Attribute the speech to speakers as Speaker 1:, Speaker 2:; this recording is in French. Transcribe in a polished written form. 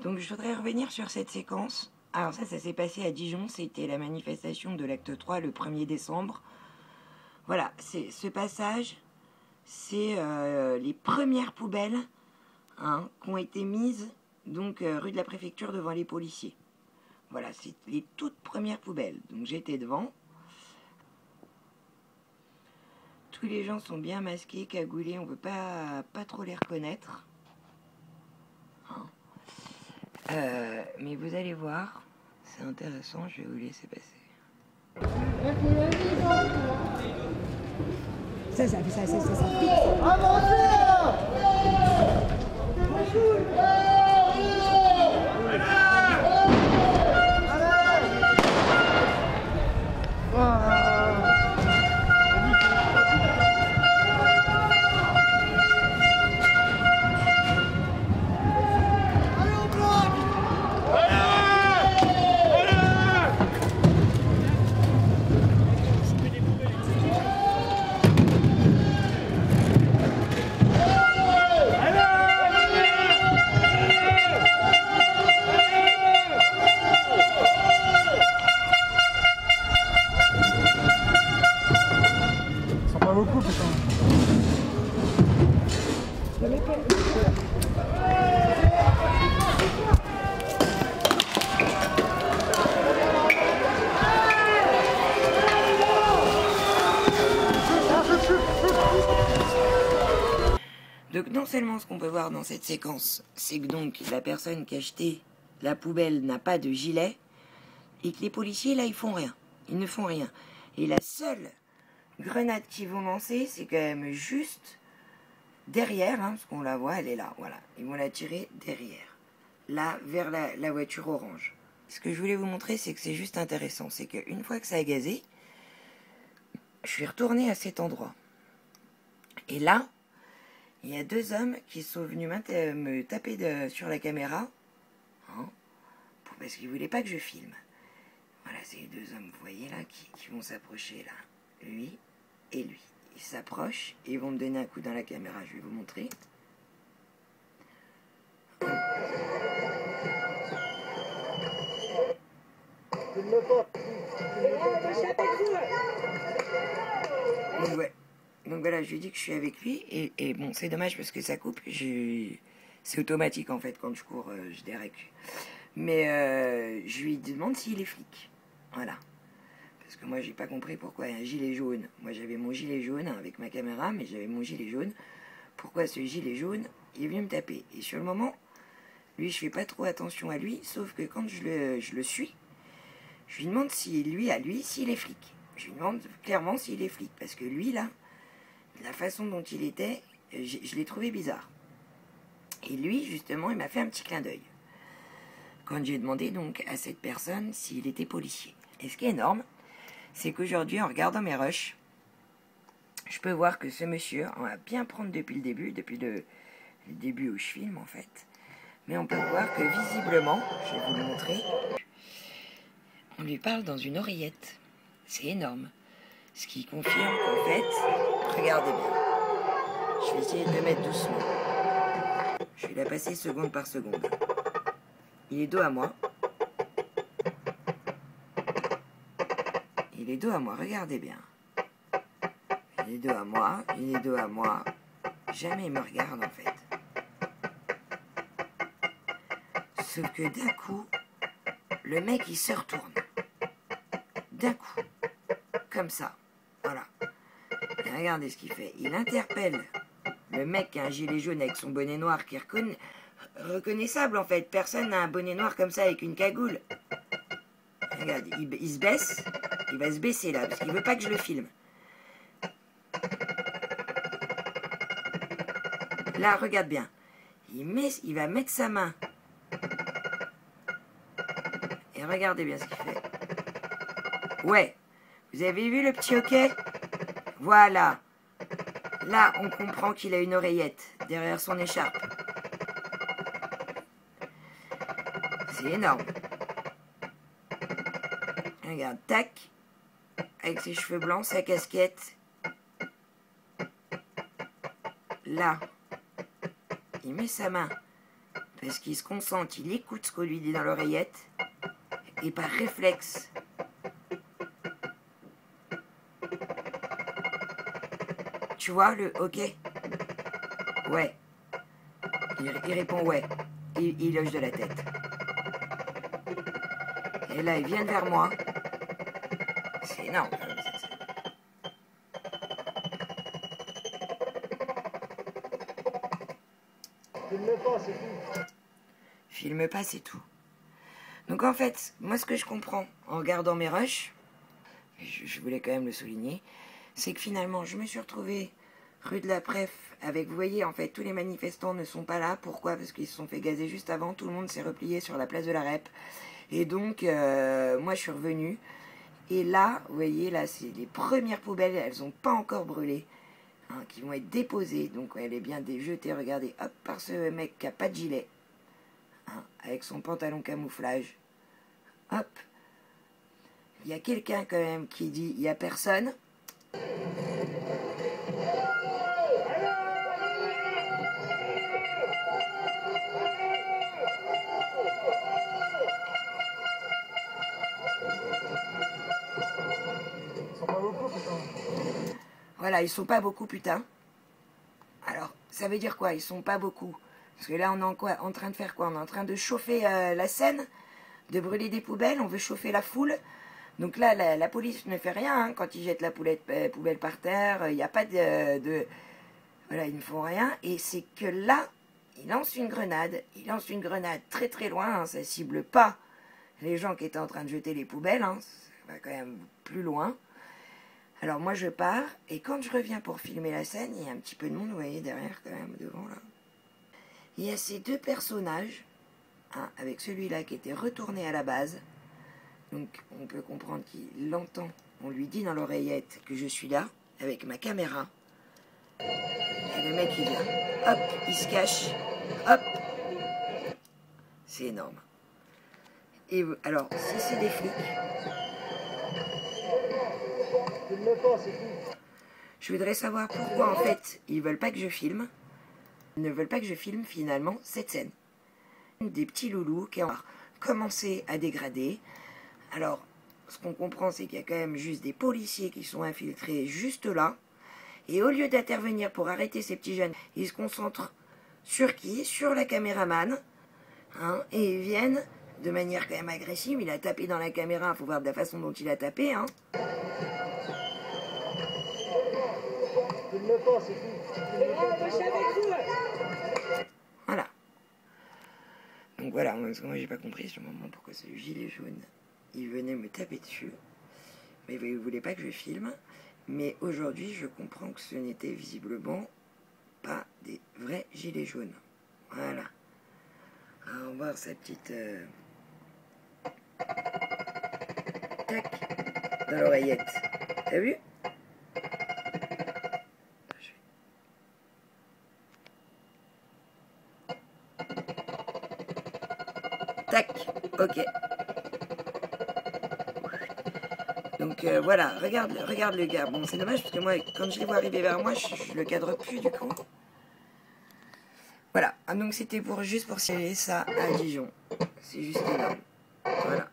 Speaker 1: Donc je voudrais revenir sur cette séquence. Alors ça s'est passé à Dijon, c'était la manifestation de l'acte 3 le 1er décembre. Voilà, ce passage, c'est les premières poubelles qui ont été mises donc rue de la Préfecture devant les policiers. Voilà, c'est les toutes premières poubelles. Donc j'étais devant. Tous les gens sont bien masqués, cagoulés, on ne peut pas trop les reconnaître. Mais vous allez voir, c'est intéressant, je vais vous laisser passer.
Speaker 2: Ça pique.
Speaker 3: Beaucoup, putain.
Speaker 1: Donc non seulement ce qu'on peut voir dans cette séquence, c'est que donc la personne qui a acheté la poubelle n'a pas de gilet, et que les policiers là ils font rien, ils ne font rien. Et la seule grenade qu'ils vont lancer, c'est quand même juste derrière, parce qu'on la voit, elle est là, voilà. Ils vont la tirer derrière, là, vers la voiture orange. Ce que je voulais vous montrer, c'est que c'est juste intéressant. C'est qu'une fois que ça a gazé, je suis retournée à cet endroit. Et là, il y a deux hommes qui sont venus me taper sur la caméra, parce qu'ils ne voulaient pas que je filme. Voilà, c'est les deux hommes, vous voyez là, qui vont s'approcher là. Lui et lui. Ils s'approchent et ils vont me donner un coup dans la caméra. Je vais vous montrer. Donc, ouais. Donc voilà, je lui dis que je suis avec lui. Et bon, c'est dommage parce que ça coupe. C'est automatique en fait. Quand je cours, je dérègle. Mais je lui demande s'il est flic. Voilà. Parce que moi, j'ai pas compris pourquoi un gilet jaune. Moi, j'avais mon gilet jaune avec ma caméra, mais j'avais mon gilet jaune. Pourquoi ce gilet jaune, il est venu me taper. Et sur le moment, lui, je fais pas trop attention à lui, sauf que quand je le suis, je lui demande s'il est flic. Je lui demande clairement s'il est flic. Parce que lui, là, la façon dont il était, je l'ai trouvé bizarre. Et lui, justement, il m'a fait un petit clin d'œil. Quand j'ai demandé donc à cette personne s'il était policier. Et ce qui est énorme, c'est qu'aujourd'hui, en regardant mes rushs, je peux voir que ce monsieur, on va bien prendre depuis le début où je filme en fait, mais on peut voir que visiblement, je vais vous le montrer, on lui parle dans une oreillette. C'est énorme. Ce qui confirme qu'en fait, regardez bien, je vais essayer de le mettre doucement. Je vais la passer seconde par seconde. Il est dos à moi. Il est dos à moi, regardez bien. Il est dos à moi, il est dos à moi. Jamais il me regarde en fait. Sauf que d'un coup, le mec il se retourne. D'un coup. Comme ça. Voilà. Et regardez ce qu'il fait. Il interpelle le mec qui a un gilet jaune avec son bonnet noir qui est reconnaissable en fait. Personne n'a un bonnet noir comme ça avec une cagoule. Regarde, il se baisse. Il va se baisser là, parce qu'il veut pas que je le filme. Là, regarde bien. Il va mettre sa main. Et regardez bien ce qu'il fait. Ouais. Vous avez vu le petit hoquet? Voilà. Là, on comprend qu'il a une oreillette derrière son écharpe. C'est énorme. Regarde, tac. Avec ses cheveux blancs, sa casquette. Là, il met sa main parce qu'il se concentre, il écoute ce qu'on lui dit dans l'oreillette, et par réflexe, tu vois le ok? Ouais. Il répond ouais. Il hoche de la tête. Et là, ils viennent vers moi. C'est énorme.
Speaker 3: Filme pas, c'est tout.
Speaker 1: Filme pas, c'est tout. Donc en fait, moi ce que je comprends en regardant mes rushs, je voulais quand même le souligner, c'est que finalement je me suis retrouvée rue de la Pref avec, vous voyez, en fait tous les manifestants ne sont pas là. Pourquoi? Parce qu'ils se sont fait gazer juste avant, tout le monde s'est replié sur la place de la Rep. Et donc moi je suis revenue. Et là, vous voyez, là c'est les premières poubelles, elles n'ont pas encore brûlé, hein, qui vont être déposées. Donc elle est bien jetée, regardez, hop, par ce mec qui n'a pas de gilet. Hein, avec son pantalon camouflage. Hop. Il y a quelqu'un quand même qui dit il n'y a personne.
Speaker 3: Ils sont pas beaucoup, putain.
Speaker 1: Voilà, ils sont pas beaucoup, putain. Alors, ça veut dire quoi? Ils sont pas beaucoup. Parce que là, on est en train de faire quoi? On est en train de chauffer la scène, de brûler des poubelles, on veut chauffer la foule. Donc là, la police ne fait rien, hein, quand ils jettent la poubelle par terre. Il n'y a pas de... Voilà, ils ne font rien. Et c'est que là, ils lancent une grenade. Ils lancent une grenade très très loin. Hein, ça ne cible pas les gens qui étaient en train de jeter les poubelles. Hein, ça va quand même plus loin. Alors moi, je pars. Et quand je reviens pour filmer la scène, il y a un petit peu de monde, vous voyez, derrière quand même, devant là. Il y a ces deux personnages, hein, avec celui-là qui était retourné à la base. Donc on peut comprendre qu'il l'entend. On lui dit dans l'oreillette que je suis là, avec ma caméra. Et le mec il vient. Hop, il se cache. Hop. C'est énorme. Et alors, si c'est des flics,
Speaker 3: Filme pas, c'est tout.
Speaker 1: je voudrais savoir pourquoi en fait ils veulent pas que je filme. Ils ne veulent pas que je filme finalement cette scène. Des petits loulous qui ont commencé à dégrader. Alors, ce qu'on comprend, c'est qu'il y a quand même juste des policiers qui sont infiltrés juste là. Et au lieu d'intervenir pour arrêter ces petits jeunes, ils se concentrent sur qui? Sur la caméraman. Hein, et ils viennent de manière quand même agressive. Il a tapé dans la caméra, il faut voir de la façon dont il a tapé. Hein.
Speaker 3: Filme pas, c'est tout.
Speaker 1: Voilà. Donc voilà, moi j'ai pas compris sur le moment pourquoi ce gilet jaune, il venait me taper dessus. Mais il voulait pas que je filme. Mais aujourd'hui, je comprends que ce n'était visiblement pas des vrais gilets jaunes. Voilà. Alors, on va voir sa petite... Tac. Dans l'oreillette. T'as vu? Tac. Ok. Donc voilà, regarde le gars. Bon, c'est dommage parce que moi, quand je les vois arriver vers moi, je le cadre plus du coup. Voilà, donc c'était juste pour signaler ça à Dijon. C'est juste énorme. Voilà.